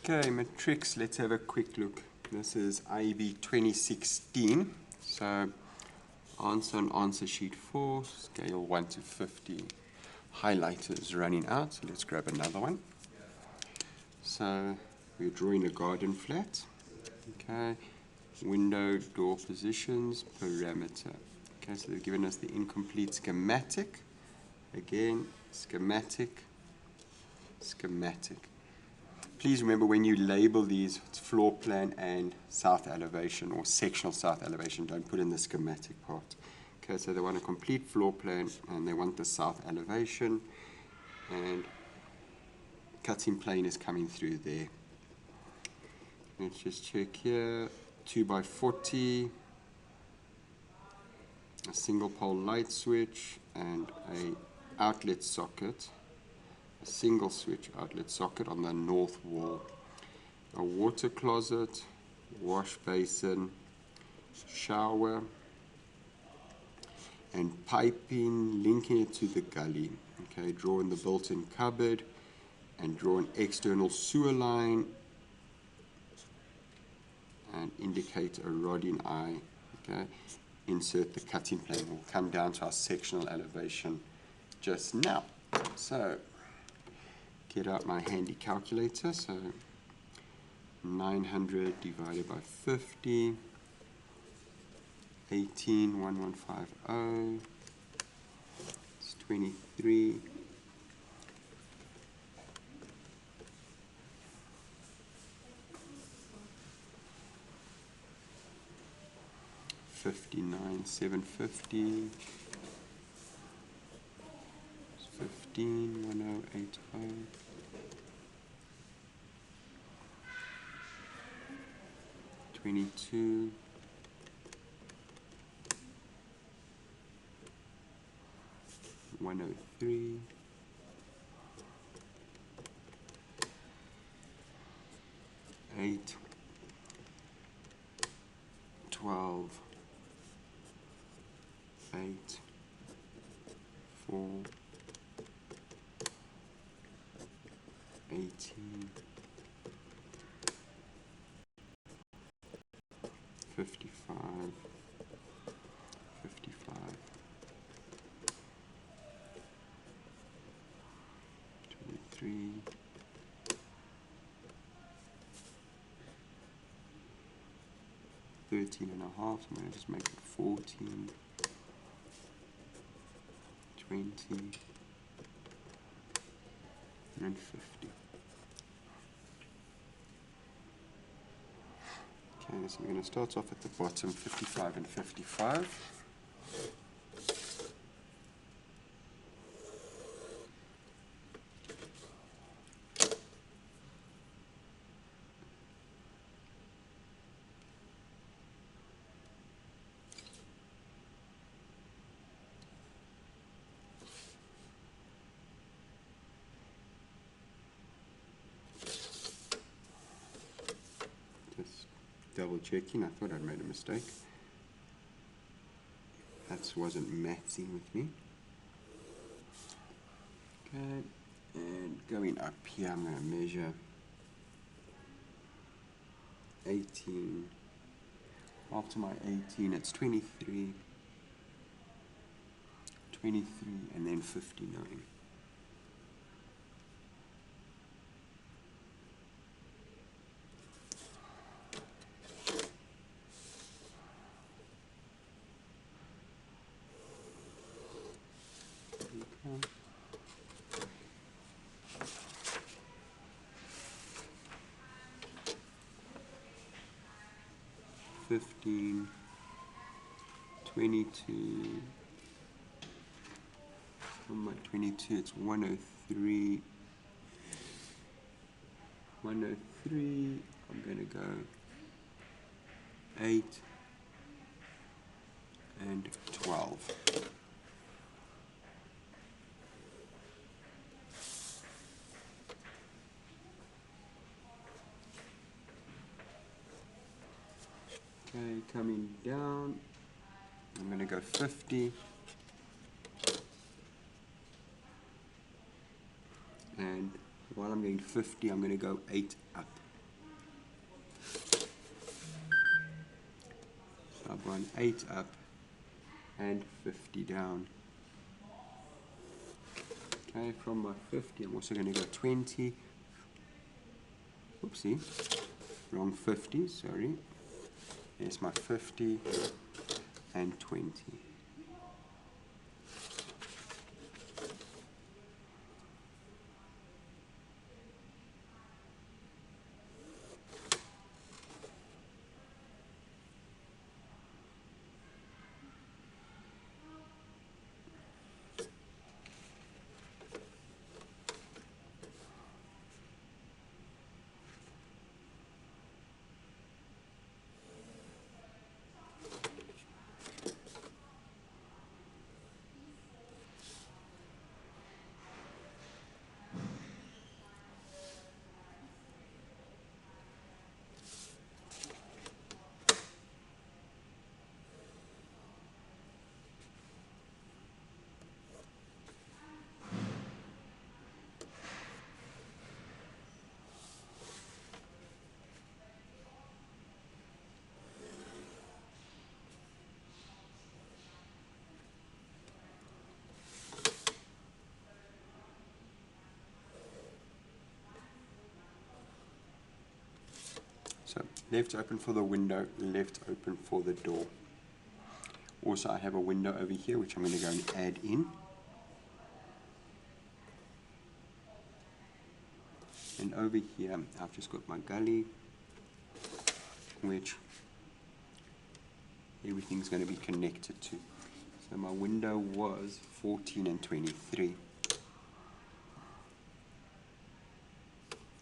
Okay, matrics, let's have a quick look. This is IEB 2016. So, answer on answer sheet 4, scale 1 to 50. Highlighter is running out, so let's grab another one. So, we're drawing a garden flat. Okay, window, door positions, parameter. Okay, so they've given us the incomplete schematic. Again, schematic, schematic. Please remember when you label these, it's floor plan and south elevation or sectional south elevation. Don't put in the schematic part. Okay, so they want a complete floor plan and they want the south elevation, and cutting plane is coming through there. Let's just check here. 2x40, a single pole light switch and a outlet socket. A single switch outlet socket on the north wall, a water closet, wash basin, shower, and piping linking it to the gully. Okay, draw in the built-in cupboard and draw an external sewer line and indicate a rod in eye. Okay, insert the cutting plane. We'll come down to our sectional elevation just now. So get out my handy calculator. So 900 divided by 50, 18,1150, it's 23. 59,750. 15,1080. 22. 103. 8. 12. 8. 4. 18, 55, 55, 23, 13 and a half, I'm going to just make it 14, 20, and 50. Okay, so we're going to start off at the bottom, 55 and 55. Double checking, I thought I'd made a mistake. That wasn't mathsing with me. Okay, and going up here, I'm going to measure 18. After my 18, it's 23, 23, and then 59. Okay. 15, 22, on my 22 it's 103, 103, I'm going to go 8 and 12. Okay, coming down, I'm going to go 50, and while I'm going 50, I'm going to go 8 up. I've gone 8 up and 50 down. Okay, from my 50, I'm also going to go 20. Oopsie, wrong 50, sorry. There's my 50 and 20. So left open for the window, left open for the door. Also, I have a window over here which I'm going to go and add in. And over here, I've just got my gully, which everything's going to be connected to. So my window was 14 and 23.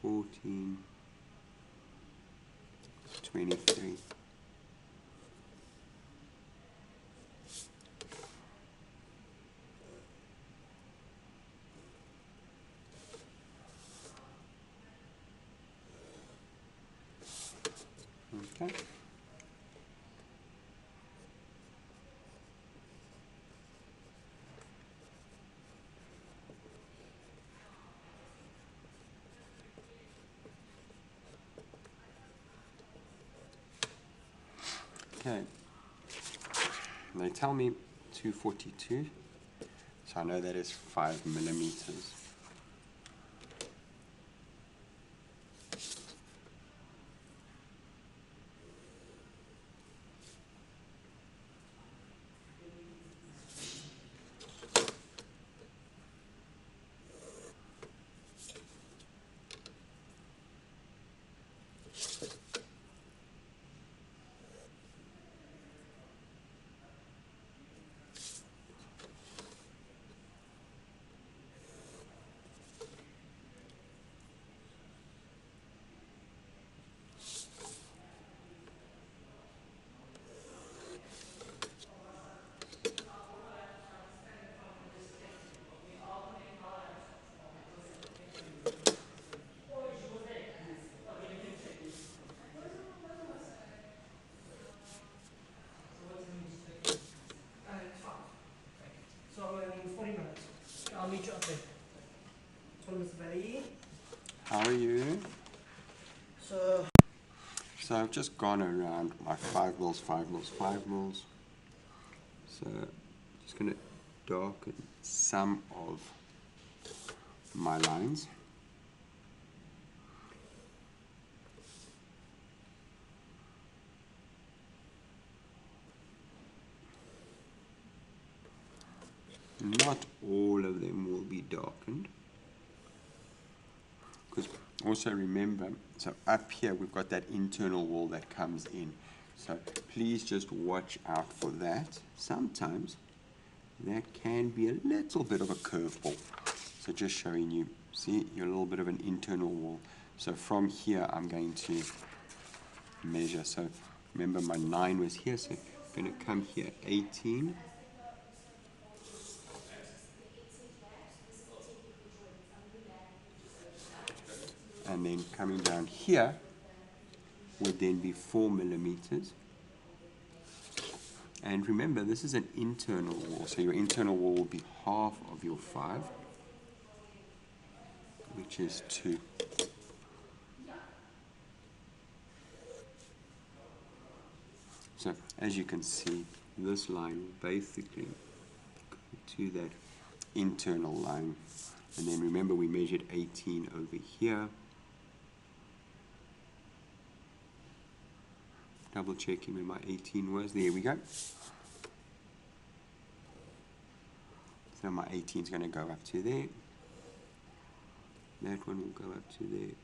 14, 23. Okay. Okay. They tell me 242, so I know that is 5 millimeters. I'll meet you up there. Thomas Valley. How are you? So I've just gone around my 5 mils, 5 mils, 5 mils. So just going to darken some of my lines. Not all of them will be darkened. Because also remember, so up here we've got that internal wall that comes in. So please just watch out for that. Sometimes that can be a little bit of a curveball. So just showing you, see, you're a little bit of an internal wall. So from here I'm going to measure. So remember my 9 was here, so I'm going to come here 18. And then coming down here would then be 4 millimeters. And remember, this is an internal wall, so your internal wall will be half of your 5, which is 2. So as you can see, this line will basically go to that internal line. And then remember we measured 18 over here. Double checking where my 18 was. There we go. So my 18 is going to go up to there. That one will go up to there.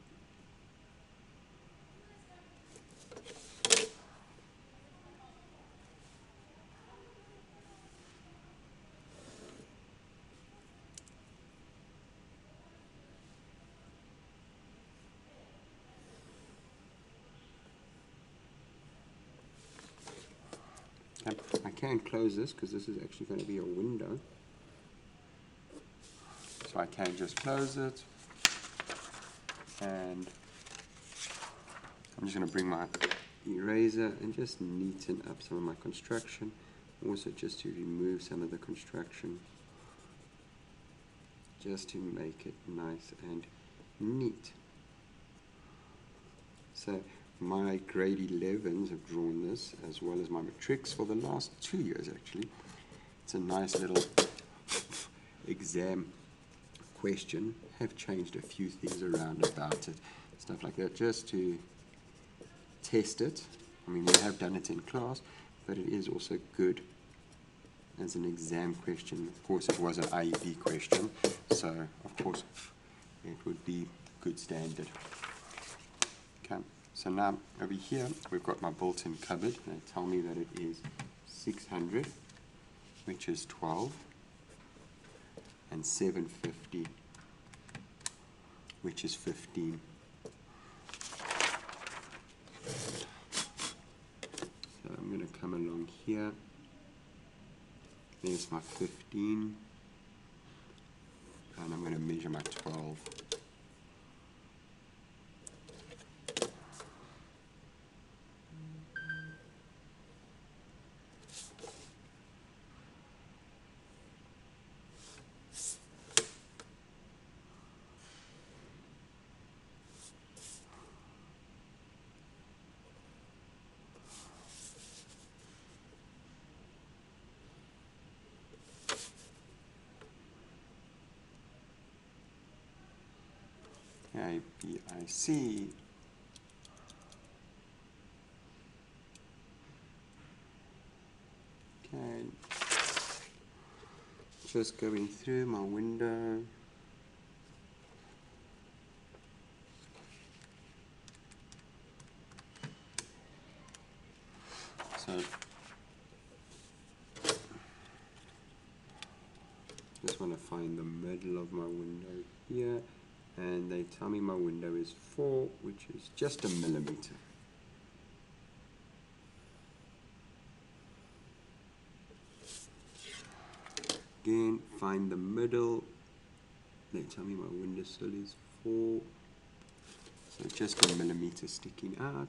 I can close this because this is actually going to be a window. So I can just close it, and I'm just going to bring my eraser and just neaten up some of my construction, also just to remove some of the construction, just to make it nice and neat. So my grade 11s have drawn this, as well as my matrics for the last 2 years actually. It's a nice little exam question. Have changed a few things around about it, stuff like that, just to test it. I mean, we have done it in class, but it is also good as an exam question. Of course, it was an IEB question, so of course it would be good standard. Okay. So now over here we've got my built-in cupboard. They tell me that it is 600, which is 12, and 750, which is 15. So I'm going to come along here. There's my 15, and I'm going to measure my 12. IEB. Okay, just going through my window. So just want to find the middle of my window here, and they tell me my window is 4, which is just a millimeter. Again, find the middle. They tell me my windowsill is 4, so just a millimeter sticking out.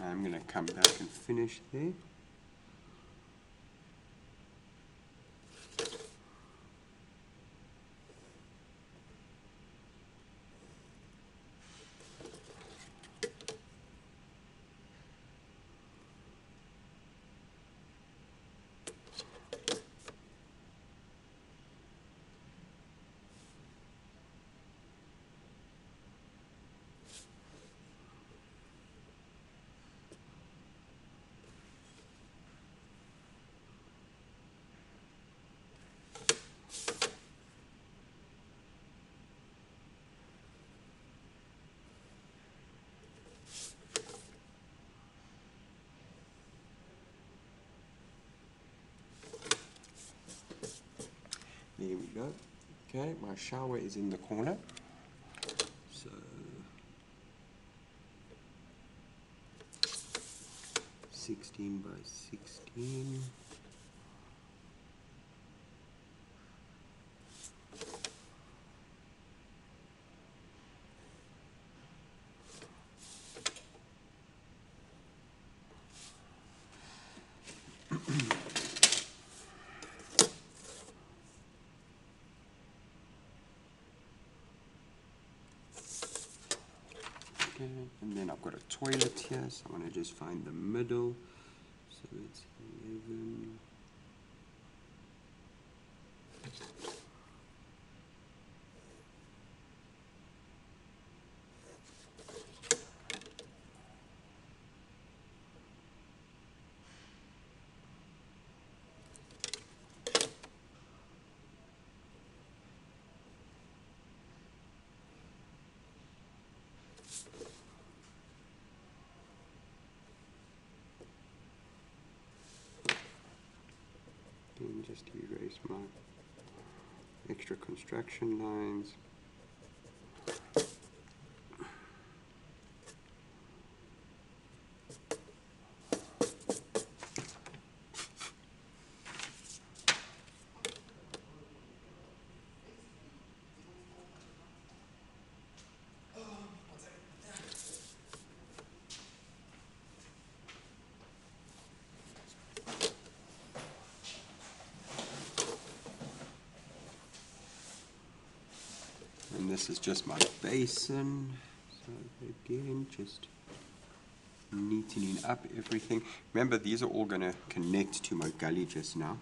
I'm going to come back and finish there. There we go. Okay, my shower is in the corner. 16 by 16. Okay, and then I've got a toilet here, so I want to just find the middle. So it's 11. And just erase my extra construction lines. And this is just my basin. So again, just neatening up everything. Remember, these are all going to connect to my gully just now.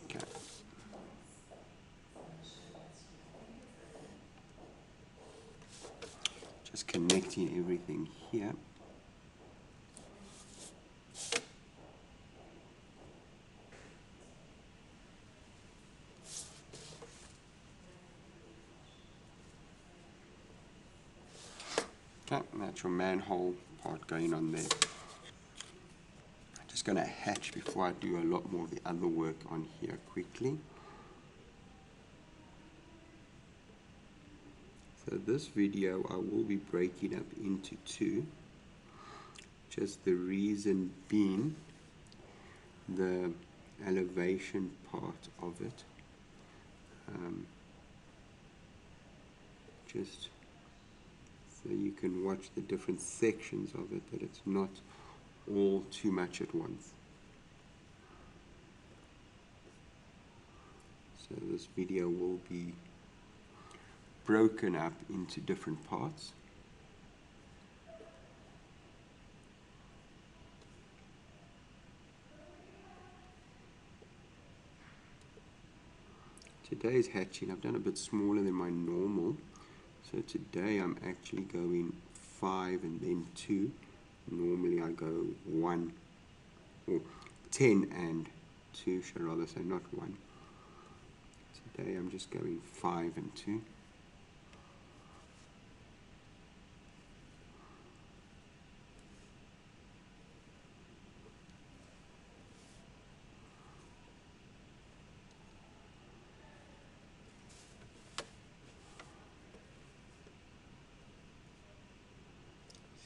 Okay. Just connecting everything here. Okay, that's your manhole part going on there. I'm just going to hatch before I do a lot more of the other work on here quickly. So this video I will be breaking up into two. Just the reason being the elevation part of it. Just so you can watch the different sections of it, that it's not all too much at once. So this video will be broken up into different parts. Today's hatching, I've done a bit smaller than my normal. So today I'm actually going 5 and then 2. Normally I go 1 or 10 and 2, should I rather say, not 1. Today I'm just going 5 and 2.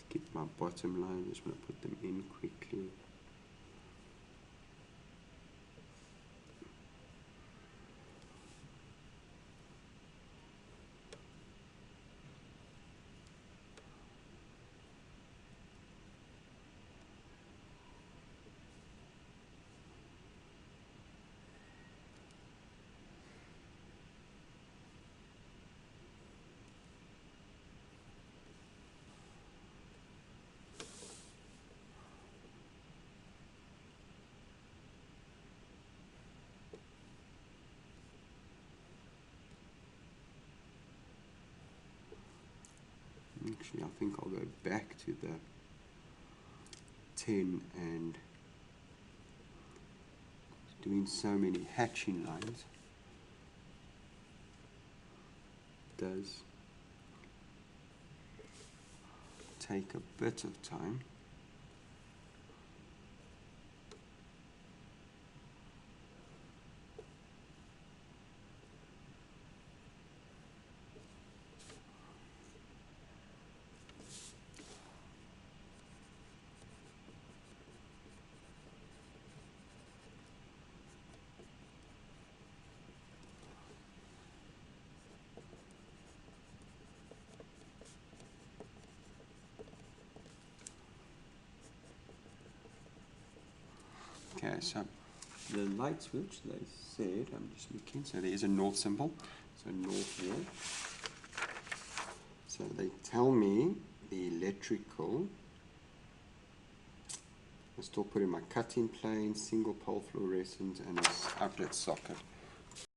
Skip my bottom line, just want to put them in quickly. actually, I think I'll go back to the 10 and doing so many hatching lines does take a bit of time. Okay, so the light switch, they said, I'm just looking, so there is a north symbol, so north here. So they tell me the electrical, I still put in my cutting plane, single pole fluorescent, and an outlet socket.